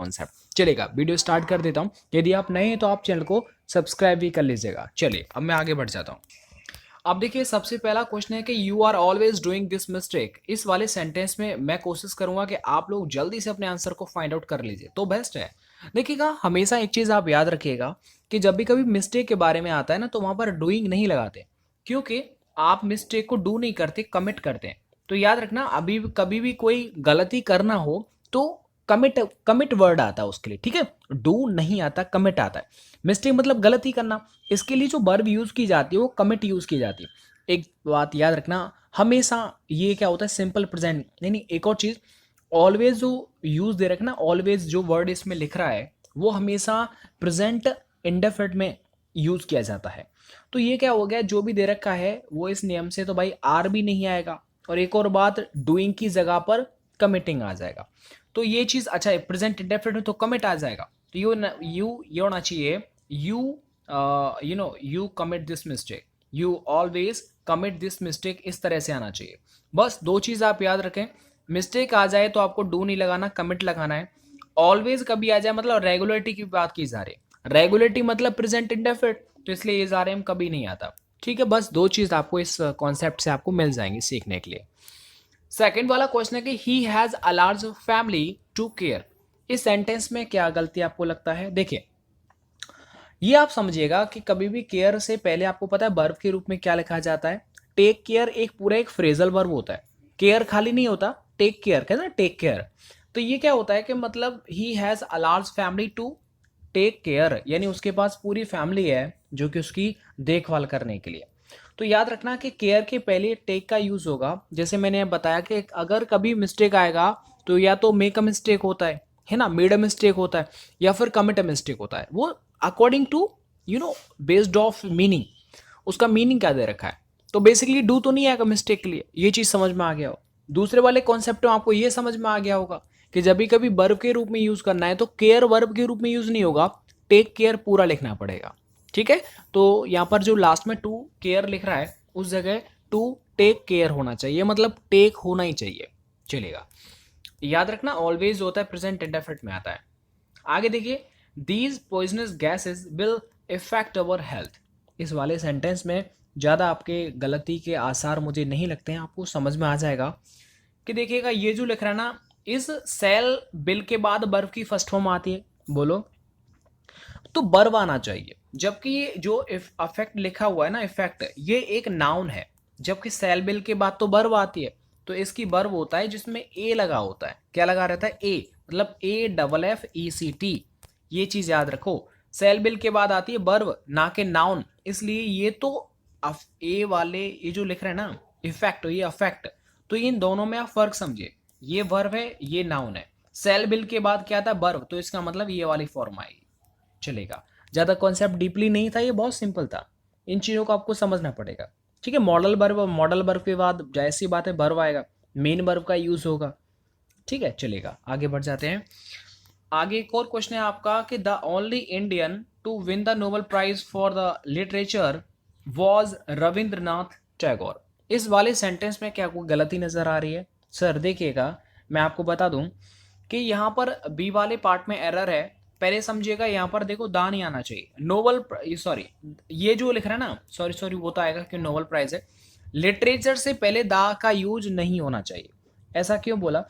Concept. चलेगा, video start कर देता हूँ। यदि आप नए हैं तो आप चैनल को सब्सक्राइब भी कर लीजिएगा। चलिए अब मैं आगे बढ़ जाता हूँ। अब देखिए सबसे पहला क्वेश्चन है कि you are always doing this mistake. इस वाले सेंटेंस में मैं कोशिश करूंगा कि आप लोग जल्दी से अपने आंसर को फाइंड आउट कर लीजिए तो बेस्ट है। देखिएगा हमेशा एक चीज आप याद रखिएगा कि जब भी कभी मिस्टेक के बारे में आता है ना, तो वहां पर डूइंग नहीं लगाते, क्योंकि आप मिस्टेक को डू नहीं करते, कमिट करते हैं। तो याद रखना, अभी कभी भी कोई गलती करना हो तो कमिट कमिट वर्ड आता है उसके लिए, ठीक है। डू नहीं आता, कमिट आता है। मिस्टेक मतलब गलती करना, इसके लिए जो वर्ब यूज की जाती है वो कमिट यूज की जाती है। एक बात याद रखना, हमेशा ये क्या होता है, सिंपल प्रेजेंट। नहीं नहीं, एक और चीज, ऑलवेज जो यूज दे रखना, ऑलवेज जो वर्ड इसमें लिख रहा है वो हमेशा प्रेजेंट इंडेफिनिट में यूज किया जाता है। तो ये क्या हो गया, जो भी दे रखा है वो इस नियम से तो भाई आर भी नहीं आएगा, और एक और बात, डूइंग की जगह पर कमिटिंग आ जाएगा। तो ये चीज अच्छा है, प्रेजेंट इंडेफिनिट में तो कमिट आ जाएगा। तो यू होना चाहिए, you commit this mistake, you always commit this mistake, इस तरह से आना चाहिए। बस दो चीज आप याद रखें, मिस्टेक आ जाए तो आपको डू नहीं लगाना, कमिट लगाना है। ऑलवेज कभी आ जाए मतलब रेगुलरिटी की बात की जा रही है, रेगुलरिटी मतलब प्रेजेंट इंडेफिनिट, तो इसलिए ये जा रहे हम कभी नहीं आता। ठीक है, बस दो चीज आपको इस कॉन्सेप्ट से आपको मिल जाएंगी सीखने के लिए। सेकंड वाला क्वेश्चन है कि he has a large family to care. इस सेंटेंस में क्या गलती आपको लगता है? देखिए, ये आप समझिएगा कि कभी भी केयर से पहले आपको पता है वर्ब के रूप में क्या लिखा जाता है, टेक केयर। एक पूरा एक फ्रेजल वर्ब होता है, केयर खाली नहीं होता, टेक केयर कहते हैं, टेक केयर। तो ये क्या होता है कि मतलब he has a large family to take care, यानी उसके पास पूरी फैमिली है जो कि उसकी देखभाल करने के लिए। तो याद रखना कि केयर के पहले टेक का यूज होगा। जैसे मैंने बताया कि अगर कभी मिस्टेक आएगा तो या तो मेक अ मिस्टेक होता है ना, मेड अ मिस्टेक होता है, या फिर कमिट अ मिस्टेक होता है। वो according to based of meaning, उसका मीनिंग क्या दे रखा है। तो बेसिकली डू तो नहीं आएगा मिस्टेक के लिए, ये चीज समझ में आ गया हो। दूसरे वाले कॉन्सेप्ट में आपको ये समझ में आ गया होगा कि जब भी कभी वर्ब के रूप में यूज करना है तो केयर वर्ब के रूप में यूज नहीं होगा, टेक केयर पूरा लिखना पड़ेगा। ठीक है, तो यहाँ पर जो लास्ट में टू केयर लिख रहा है उस जगह टू टेक केयर होना चाहिए, मतलब टेक होना ही चाहिए। चलेगा, याद रखना ऑलवेज होता है प्रेजेंट इंडेफिनिट में आता है। आगे देखिए, these poisonous gases will effect our health. इस वाले सेंटेंस में ज़्यादा आपके गलती के आसार मुझे नहीं लगते हैं, आपको समझ में आ जाएगा। कि देखिएगा ये जो लिख रहा है ना, इस सेल बिल के बाद बर्फ की फर्स्ट फॉर्म आती है, बोलो तो बर्फ आना चाहिए। जबकि ये जो अफेक्ट लिखा हुआ है ना, इफेक्ट, ये एक नाउन है, जबकि सेल बिल के बाद तो बर्फ आती है। तो इसकी बर्फ होता है जिसमें ए लगा होता है, क्या लगा रहता है, ए, मतलब AFFECT। ये चीज याद रखो, सेल बिल के बाद आती है बर्फ, ना के नाउन। इसलिए ये तो ए वाले ये जो लिख रहे हैं ना, इफेक्ट, ये अफेक्ट, तो इन दोनों में आप फर्क समझिए, ये वर्ब है, ये नाउन है। सेल बिल के बाद क्या था, बर्ब, तो इसका मतलब ये वाली फॉर्म आएगी। चलेगा, ज़्यादा कॉन्सेप्ट डीपली नहीं था, ये बहुत सिंपल था। इन चीज़ों को आपको समझना पड़ेगा। ठीक है, मॉडल वर्ब के बाद जाहिर सी बात है वर्ब आएगा, मेन वर्ब का यूज होगा। ठीक है, चलेगा, आगे बढ़ जाते हैं। आगे एक और क्वेश्चन है आपका कि the only Indian to win the Nobel prize for the literature was Rabindranath Tagore. इस वाले सेंटेंस में क्या कोई गलती नजर आ रही है? सर देखिएगा, मैं आपको बता दूं कि यहाँ पर बी वाले पार्ट में एरर है। पहले समझिएगा, यहाँ पर देखो दा नहीं आना चाहिए, नोबल, सॉरी, ये जो लिख रहा है ना, सॉरी वो तो आएगा कि नोबेल प्राइज है। लिटरेचर से पहले दा का यूज नहीं होना चाहिए। ऐसा क्यों बोला?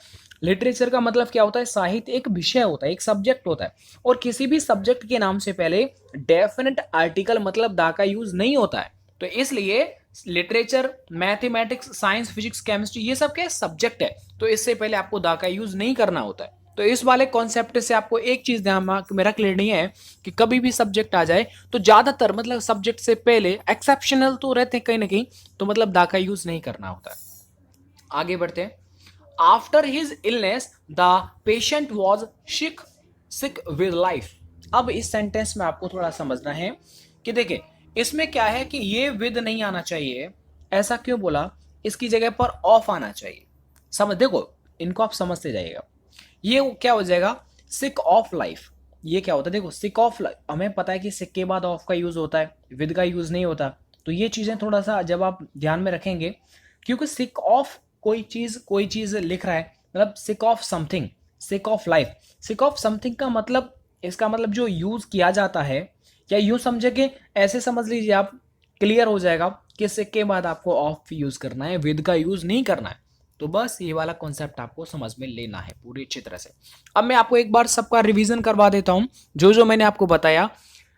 लिटरेचर का मतलब क्या होता है, साहित्य एक विषय होता है, एक सब्जेक्ट होता है, और किसी भी सब्जेक्ट के नाम से पहले डेफिनेट आर्टिकल मतलब दा का यूज नहीं होता है। तो इसलिए literature, mathematics, science, physics, chemistry, ये सब क्या सब्जेक्ट है, तो इससे पहले आपको दा का यूज नहीं करना होता है। तो इस वाले कॉन्सेप्ट से आपको एक चीज ध्यान में रख लेनी है कि कभी भी सब्जेक्ट आ जाए तो ज्यादातर मतलब सब्जेक्ट से पहले, एक्सेप्शनल तो रहते हैं कहीं ना कहीं, तो मतलब दा का यूज नहीं करना होता है। आगे बढ़ते हैं। After his illness the patient was sick with life. अब इस सेंटेंस में आपको थोड़ा समझना है कि देखिए, इसमें क्या है कि ये विद नहीं आना चाहिए। ऐसा क्यों बोला? इसकी जगह पर ऑफ आना चाहिए। समझ, देखो इनको आप समझते जाइएगा। ये क्या हो जाएगा, सिक ऑफ लाइफ। ये क्या होता है, देखो सिक ऑफ लाइफ, हमें पता है कि सिक के बाद ऑफ का यूज होता है, विद का यूज नहीं होता। तो ये चीजें थोड़ा सा जब आप ध्यान में रखेंगे, क्योंकि सिक ऑफ कोई चीज लिख रहा है, मतलब sick of something, sick of life, sick of something का मतलब, इसका मतलब जो यूज किया जाता है, या यूं समझे कि ऐसे समझ लीजिए आप, क्लियर हो जाएगा कि सिक के बाद आपको ऑफ यूज करना है, विद का यूज नहीं करना है। तो बस ये वाला कॉन्सेप्ट आपको समझ में लेना है पूरी अच्छी तरह से। अब मैं आपको एक बार सबका रिवीजन करवा देता हूं जो जो मैंने आपको बताया।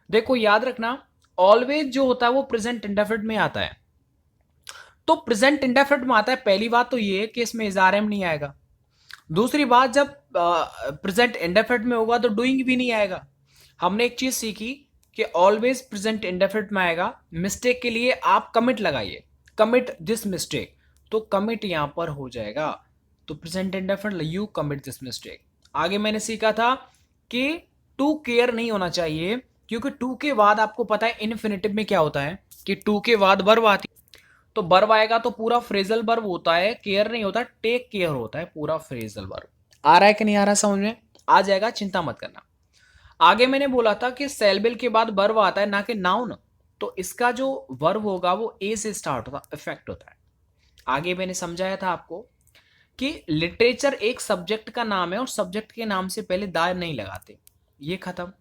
देखो याद रखना, ऑलवेज जो होता है वो प्रेजेंट इंडेफिनिट में आता है। तो प्रेजेंट इंडेफिनिट में आता है, पहली बात तो ये है कि इसमें इज आर एम नहीं आएगा। दूसरी बात, जब प्रेजेंट इंडेफिनिट में होगा तो डूइंग भी नहीं आएगा। हमने एक चीज सीखी कि ऑलवेज प्रेजेंट इंडेफिनिट में आएगा। मिस्टेक के लिए आप कमिट लगाइए, कमिट दिस मिस्टेक, तो कमिट यहां पर हो जाएगा। तो present indefinite, you commit this mistake. आगे मैंने सीखा था कि टू केयर नहीं होना चाहिए, क्योंकि टू के बाद आपको पता है इन्फिनेटिव में क्या होता है कि टू के बाद वर्ब आती, तो वर्ब आएगा तो पूरा फ्रेजल वर्ब होता है, केयर नहीं होता, टेक केयर होता है पूरा फ्रेजल वर्ब। आ रहा है कि नहीं आ रहा समझ में? आ जाएगा, चिंता मत करना। आगे मैंने बोला था कि सेलबिल के बाद वर्ब आता है, ना कि नाउन। तो इसका जो वर्ब होगा वो ए से स्टार्ट होता, इफेक्ट होता है। आगे मैंने समझाया था आपको कि लिटरेचर एक सब्जेक्ट का नाम है और सब्जेक्ट के नाम से पहले दा नहीं लगाते, ये खत्म।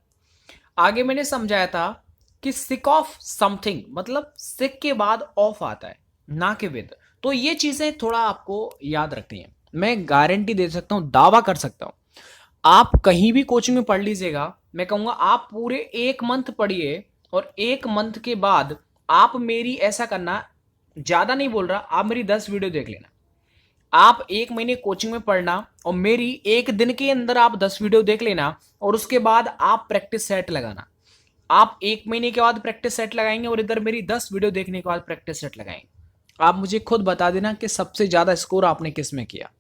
आगे मैंने समझाया था कि सिक ऑफ समथिंग मतलब सिक के बाद ऑफ आता है, ना कि विद। तो ये चीजें थोड़ा आपको याद रखनी है। मैं गारंटी दे सकता हूं, दावा कर सकता हूं, आप कहीं भी कोचिंग में पढ़ लीजिएगा, मैं कहूंगा आप पूरे 1 मंथ पढ़िए, और 1 मंथ के बाद आप मेरी ऐसा करना, ज्यादा नहीं बोल रहा, आप मेरी 10 वीडियो देख लेना। आप 1 महीने कोचिंग में पढ़ना और मेरी 1 दिन के अंदर आप 10 वीडियो देख लेना, और उसके बाद आप प्रैक्टिस सेट लगाना। आप 1 महीने के बाद प्रैक्टिस सेट लगाएंगे और इधर मेरी 10 वीडियो देखने के बाद प्रैक्टिस सेट लगाएंगे। आप मुझे खुद बता देना कि सबसे ज्यादा स्कोर आपने किस में किया,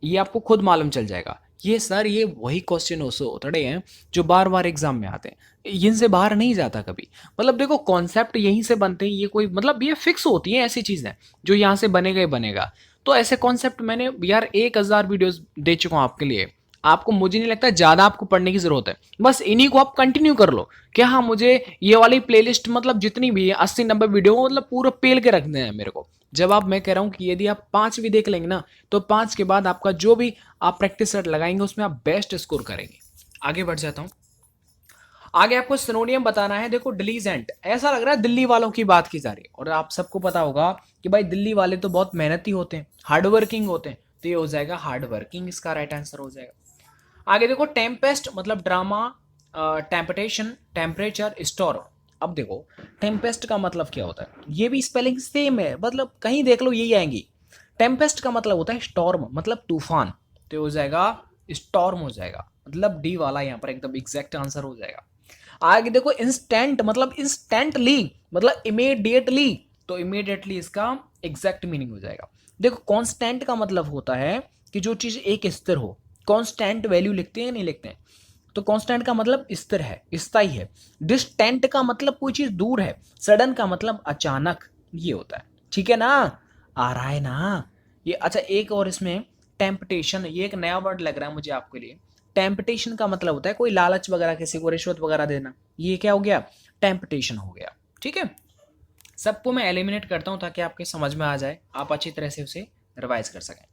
ये आपको खुद मालूम चल जाएगा। ये सर ये वही क्वेश्चन होते हैं जो बार बार एग्जाम में आते हैं, इनसे बाहर नहीं जाता कभी। मतलब देखो कॉन्सेप्ट यहीं से बनते हैं, ये कोई मतलब ये फिक्स होती हैं ऐसी चीजें जो यहाँ से बनेगा ही बनेगा। तो ऐसे कॉन्सेप्ट मैंने यार 1000 वीडियोस दे चुका हूँ आपके लिए। आपको, मुझे नहीं लगता ज्यादा आपको पढ़ने की जरूरत है, बस इन्हीं को आप कंटिन्यू कर लो कि हाँ मुझे ये वाली प्लेलिस्ट मतलब जितनी भी है 80-90 वीडियो मतलब पूरा पेल के रख देना है मेरे को। जब आप, मैं कह रहा हूँ कि यदि आप 5 भी देख लेंगे ना, तो 5 के बाद आपका जो भी आप प्रैक्टिस सेट लगाएंगे उसमें आप बेस्ट स्कोर करेंगे। आगे बढ़ जाता हूँ। आगे आपको सिनोनियम बताना है। देखो डिलीजेंट, ऐसा लग रहा है दिल्ली वालों की बात की जा रही है, और आप सबको पता होगा कि भाई दिल्ली वाले तो बहुत मेहनती होते हैं, हार्ड वर्किंग होते हैं, तो ये हो जाएगा हार्ड वर्किंग, इसका राइट आंसर हो जाएगा। आगे देखो टेम्पेस्ट मतलब ड्रामा, टेम्पटेशन, टेम्परेचर, स्टॉर्म। अब देखो टेम्पेस्ट का मतलब क्या होता है, ये भी स्पेलिंग सेम है, मतलब कहीं देख लो यही आएंगी। टेम्पेस्ट का मतलब होता है स्टॉर्म, मतलब तूफान, तो हो जाएगा स्टॉर्म हो जाएगा, मतलब डी वाला यहाँ पर एकदम एग्जैक्ट आंसर हो जाएगा। आगे देखो इंस्टेंट मतलब इंस्टेंटली, मतलब इमीडिएटली, तो इमीडिएटली इसका एग्जैक्ट मीनिंग हो जाएगा। देखो कांस्टेंट का मतलब होता है कि जो चीज एक स्थिर हो। कांस्टेंट वैल्यू लिखते हैं नहीं लिखते हैं, तो कांस्टेंट का मतलब स्थिर है, स्थायी है। डिस्टेंट का मतलब कोई चीज दूर है। सडन का मतलब अचानक, ये होता है। ठीक है ना, आ रहा है ना ये? अच्छा एक और इसमें टेम्पटेशन, ये एक नया वर्ड लग रहा है मुझे आपके लिए। टेम्पटेशन का मतलब होता है कोई लालच वगैरह, किसी को रिश्वत वगैरह देना, ये क्या हो गया? टेम्पटेशन हो गया। ठीक है, सबको मैं एलिमिनेट करता हूं ताकि आपके समझ में आ जाए, आप अच्छी तरह से उसे रिवाइज कर सकें।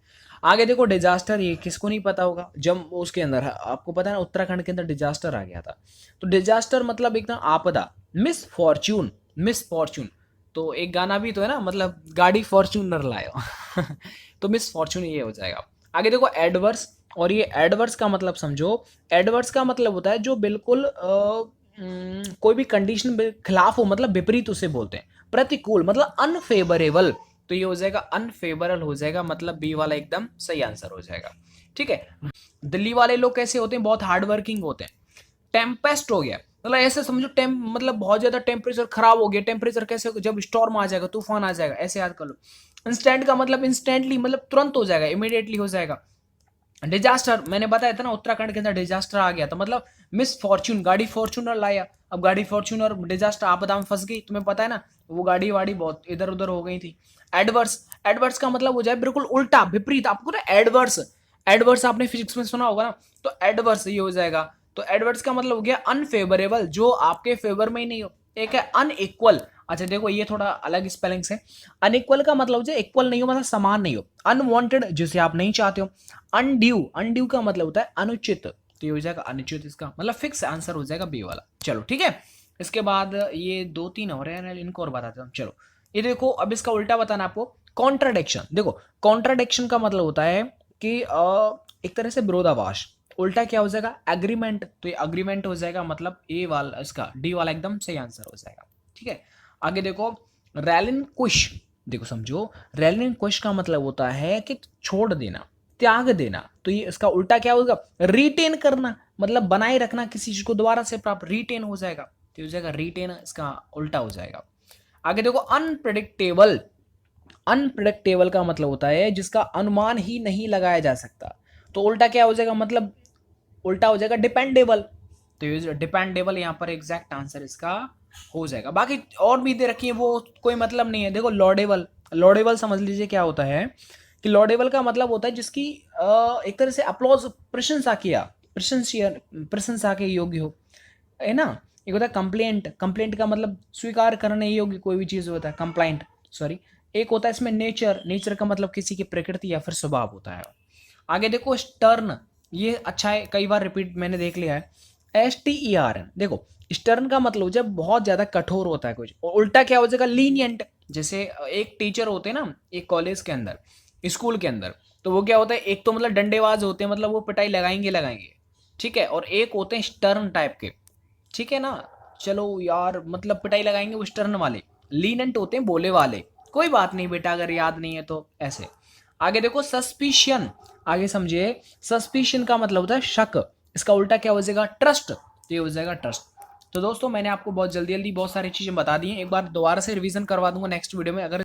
आगे देखो डिजास्टर, ये किसको नहीं पता होगा, जब उसके अंदर आपको पता है ना उत्तराखंड के अंदर डिजास्टर आ गया था, तो डिजास्टर मतलब एकदम आपदा, मिस फॉर्च्यून, मिस फॉर्च्यून। तो एक गाना भी तो है ना, मतलब गाड़ी फॉर्च्यूनर लायो तो मिस फॉर्च्यून ये हो जाएगा। आगे देखो एडवर्स, और ये एडवर्स का मतलब समझो, एडवर्स का मतलब होता है जो बिल्कुल कोई भी कंडीशन खिलाफ हो, मतलब विपरीत उसे बोलते हैं। प्रतिकूल मतलब अनफेवरेबल, तो ये हो जाएगा अनफेवरेबल हो जाएगा, मतलब बी वाला एकदम सही आंसर हो जाएगा। ठीक है, दिल्ली वाले लोग कैसे होते हैं? बहुत हार्ड वर्किंग होते हैं। टेम्पेस्ट हो गया मतलब ऐसे समझो, मतलब बहुत ज्यादा टेम्परेचर खराब हो गया। टेम्परेचर कैसे? जब स्टॉर्म आ जाएगा, तूफान आ जाएगा, ऐसे याद कर लो। इंस्टेंट का मतलब इंस्टेंटली, मतलब तुरंत हो जाएगा, इमीडिएटली हो जाएगा। डिजास्टर मैंने बताया था ना, उत्तराखंड के अंदर डिजास्टर आ गया था, मतलब मिस फॉर्च्यून, गाड़ी फॉर्च्यूनर लाया। अब गाड़ी फॉर्च्यूनर डिजास्टर, आपदा में फंस गई, तुम्हें पता है ना, वो गाड़ी वाड़ी बहुत इधर उधर हो गई थी। एडवर्स, एडवर्स का मतलब हो जाए बिल्कुल उल्टा, विपरीत। आपको ना एडवर्स, एडवर्स आपने फिजिक्स में सुना होगा ना, तो एडवर्स ये हो जाएगा। तो एडवर्स का मतलब हो गया अनफेवरेबल, जो आपके फेवर में ही नहीं हो। एक है अनइक्वल। अच्छा देखो ये थोड़ा अलग स्पेलिंग्स है। अनइक्वल का मतलब जो इक्वल नहीं हो मतलब समान नहीं हो। अनवांटेड जिसे आप नहीं चाहते हो। अनड्यू, अनड्यू का मतलब होता है अनुचित, तो ये हो जाएगा अनुचित, इसका मतलब फिक्स आंसर हो जाएगा बी वाला। चलो ठीक है। इसके बाद ये 2-3 और हैं, इनको और बताते हैं। चलो ये देखो, अब इसका उल्टा बताना आपको। कॉन्ट्राडिक्शन, देखो कॉन्ट्राडिक्शन का मतलब होता है कि एक तरह से विरोधाभास। उल्टा क्या हो जाएगा, एग्रीमेंट, तो ये अग्रीमेंट हो जाएगा, मतलब ए वाला, इसका डी वाला एकदम सही आंसर हो जाएगा। ठीक है। आगे देखो, रैलिन कुश, देखो समझो, रैलिन कुश का मतलब होता है कि छोड़ देना, त्याग देना, तो ये इसका उल्टा क्या होगा, रिटेन करना, मतलब बनाए रखना किसी चीज को दोबारा से प्राप्त, रिटेन हो जाएगा, तो हो जाएगा रिटेन, इसका उल्टा हो जाएगा। आगे देखो, अनप्रिडिक्टेबल, अनप्रिडिक्टेबल का मतलब होता है जिसका अनुमान ही नहीं लगाया जा सकता, तो उल्टा क्या हो जाएगा, मतलब उल्टा हो जाएगा डिपेंडेबल, तो ये डिपेंडेबल यहाँ पर एग्जैक्ट आंसर इसका हो जाएगा। बाकी और भी दे रखी है वो कोई मतलब नहीं है। देखो लॉडेबल, लॉडेबल समझ लीजिए क्या होता है कि लॉडेबल का मतलब होता है जिसकी एक तरह से अप्लॉज, प्रशंसा किया, प्रशंसा के योग्य हो, है ना। एक होता है कंप्लेंट, कंप्लेंट का मतलब स्वीकार करने योग्य कोई भी चीज होता है, कंप्लाइंट, सॉरी। एक होता है इसमें नेचर, नेचर का मतलब किसी की प्रकृति या फिर स्वभाव होता है। आगे देखो स्टर्न, ये अच्छा है, कई बार रिपीट मैंने देख लिया है। STERN, देखो स्टर्न का मतलब जब बहुत ज्यादा कठोर होता है कुछ, और उल्टा क्या हो जाएगा, लीनियंट। जैसे एक टीचर होते हैं ना एक कॉलेज के अंदर, स्कूल के अंदर, तो वो क्या होता है, एक तो मतलब डंडेबाज होते हैं, मतलब वो पिटाई लगाएंगे लगाएंगे, ठीक है, और एक होते हैं स्टर्न टाइप के, ठीक है ना। चलो यार, मतलब पिटाई लगाएंगे वो स्टर्न वाले, लीनेंट होते हैं बोले वाले। कोई बात नहीं बेटा, अगर याद नहीं है तो ऐसे। आगे देखो सस्पिशन, आगे समझिए, सस्पिशन का मतलब होता है शक, इसका उल्टा क्या हो जाएगा, ट्रस्ट, तो ये हो जाएगा ट्रस्ट। तो दोस्तों मैंने आपको बहुत जल्दी जल्दी बहुत सारी चीजें बता दी हैं, एक बार दोबारा से रिवीजन करवा दूंगा नेक्स्ट वीडियो में। अगर